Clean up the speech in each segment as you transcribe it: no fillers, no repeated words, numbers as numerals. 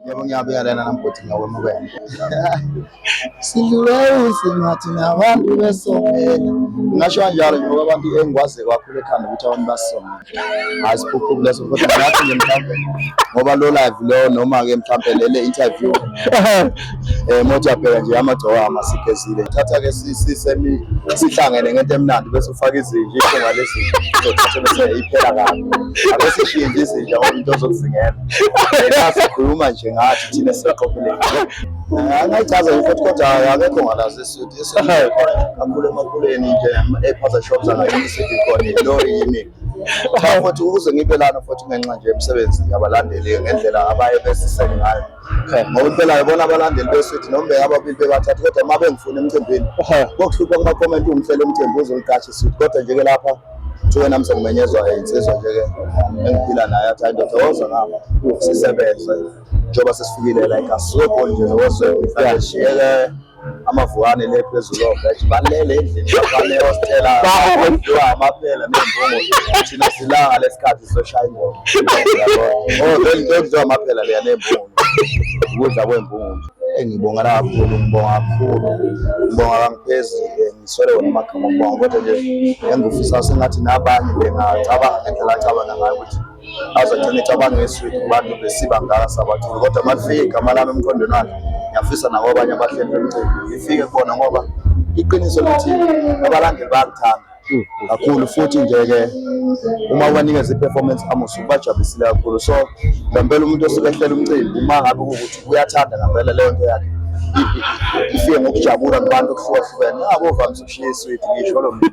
Yebo ngiyabingelela nambuthi ngiyawemukela. Sidlule usingathi nabantu besongela. Ngasho kanjalo ngoba abantu engikwazi kakhulu ekhanda ukuthi abantu basongela. Hayi siphuphu leso kodwa ngathi nje mhlawumbe ngoba lo live lo noma ke mhlawumbe le interview mothi abheka nje amagcowa amasigezile. Thatha ke sihlangene ngento emnandi bese ufaka izinja iphunga lesi uzothatha bese iphela kabi. Ake sishiye nje izinja ngoba into ozokuzingela. Sikhuluma nje ngathi thina siqophile. Angayichaza ukuthi kodwa akekho ngalazi isudi kakhulu emakhuleni nje e-puzzle shops angayisidi khona lo yimi. Futhi ukuze ngibe lana futhi ngenxa nje emsebenzi yabalandeli ngendlela abaye besisele ngayo. Ngoba impela yabona abalandeli besithi noma ababili bebathathu kodwa uma bengifuna emcimbini kokuhlupha kuma comment umhlelo umcimbi uzoliqasha isudi kodwa nje ke lapha kuthi namse ngimenyezwa insizwa nje ke engiphila naye athi hayi ndoda woza ngapha sisebenze njengoba sesifikile la ekhaya sokho nje woze mhlawumbe shiyeke amavuane le phezulu ogathi balele endlini abale hostela amaphela nembongo thina silanga lesikhathi soshaya ingoma ngokuzwa amaphela le nembongo ukudla kwembongo engibonga kakhulu ngibonga kangiphezulu ngiswele wona amagama ngibonga kodwa nje engifisa sengathi nabanye bengacabanga ngendlela acabanga ngayo ukuthi azogcina icabanga ngeswiti kubantu besiba ngaka sabathulu kodwa mafika igama lami emqondweni wakhe ngiyafisa nabo abanye abahleli bemcimbi ngifike khona ngoba iqiniso lithi abalandeli bayakuthanda kakhulu futhi nje ke uma ubanikeza iperformance amusu bajabulisile kakhulu so ngempela umuntu osebehlela umcimbi uma ngabe ukuthi uyathanda ngempela leyo nto yakhe ifike ngokujabula kubantu okuhlukahlukene ngabovamisa ukushiya iswiti ngisho lo mina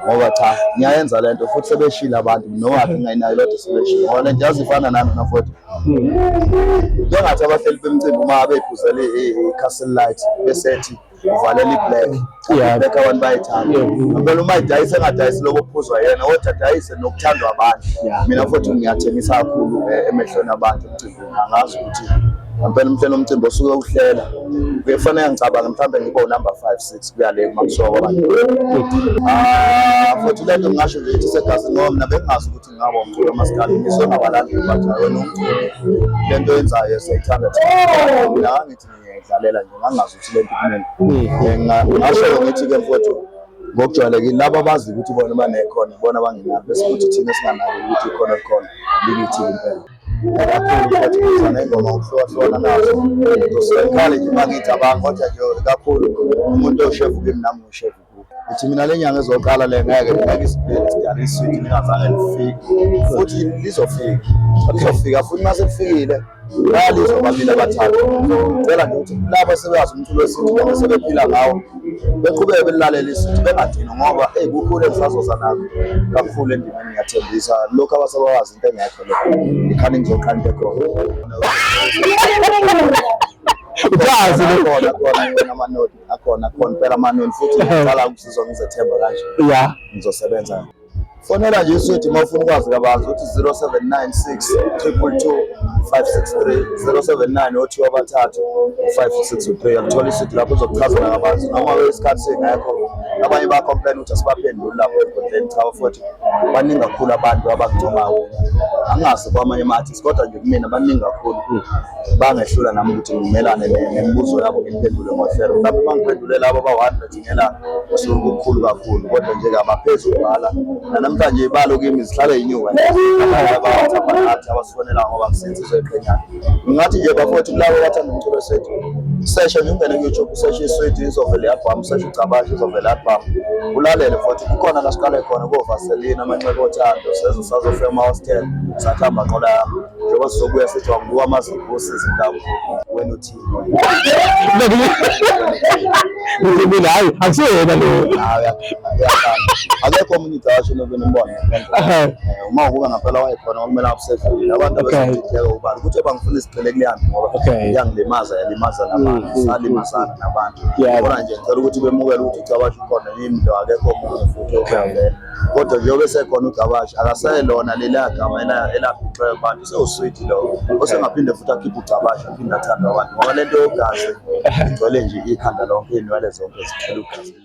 ngoba cha ngiyayenza lento futhi sebeshila abantu noma ngathi ngayinayo lento sebeshila ngoba lento yazifana nami nafuthi njengathi abahleli bemcimbi uma bephuzela i-castle light besethi uvalela i-black black abantu bayithanda ngempela uma idayise engadayisi lokho kuphuzwa yena kodwa dayise nokuthandwa abantu mina futhi ngiyathengisa kakhulu emehlweni abantu emcimbini angazi ukuthi ngempela umhlelo umcimbi osuke uhlela kufanele ngicabanga mhlawumbe ngibe number 5 6 kuya le makusuka kwabantu futhi lento ngisho nje ithi segazi ngoba mina bengazi ukuthi ngaba umculo wamaskandi ngisona abalandeli bathi wena umculo lento yenzayo sayithanda mina ngithi ngiyidlalela nje ngangazi ukuthi lento kumele ngasho ngithi ke mfowethu ngokujwayelekile laba abazi ukuthi bona banekhono bona bangenabo bese kuthi thina singanaki ukuthi ikhona khona likithi impela kakhulu futhi ngizana ingoma ukuhlukahlukana nazo usekhale nje bakithi abangodla nje kakhulu umuntu oshefu kimi nami ushefu uthi mina lenyanga ezoqala le ngeke isidala iswiti ngazange lifike futhi lizofika futhi mase lifikile bayalizwa babili abathathu ngicela nje ukuthi laba sebeyazi umculo wesintu noma sebephila ngawo beqhubeke belalela iswiti bengadini ngoba kukhulu engisazoza nakho kakhulu endimeni ngiyathembisa lokho abasebawazi into engekho lokho ikhani ngizoqala into khona uyazi khona amanoti akhona phela amanoti futhi ngicala ukusizwa ngizethemba kanje ngizosebenza fonela nje iswiti mawufuna ukwazi kabanzi uthi 0796 222 563 079 othi wabathathu 563 akuthola iswiti lapho uzokuchazela kabanzi noma wesikhathi singekho abanye ba complain ukuthi asibaphenduli lapho enkundleni cha futhi baningi kakhulu abantu abakuthomayo angazi kwamanye ama-artists kodwa nje kumina baningi kakhulu bangehlula nami ukuthi ngimelane nemibuzo yabo ngiphendule ngohlelo lapho bangiphendule labo ba-100 ngelanga kusuke kukhulu kakhulu kodwa nje abaphezulu bala namhlanje ibalo kimi zihlale inyuka abathi abasifonela ngoba kusensizwe eqhenyana ngathi nje bafowethu kulabo bathanda umculo wethu sesha nje ungene ku-YouTube usesha iswiti izovela album sesha ucabashe izovela album ulalele futhi kukhona la siqale khona koVaseline amanxeba othando sezosazofika ama-hostel sathamba nqola yami njengoba sizobuya sithi wakubuka amazingusi izindawo wena uthini ngizibile hayi akusiyena lo akekho omunye idasho nokunombona uma ukuba ngempela wayekhona okumele abusefile abantu abasitheka ubani ukuthi bangifuna isiqele kuliyami ngoba iyangilimaza yalimaza nabantu salimazana nabantu bona nje ngicela ukuthi bemukele ukuthi ucabashe khona yimi lo akekho omunye futhi okuyavela kodwa njengoba sekhona ucabashe akaselona leli gama elaphixe abantu sewusweet lo osengaphinde futhi akhiphe ucabashe aphinde athanda abantu ngoba lento yogazi igcwele nje ikhanda lonke inwele zonke zithela ugazi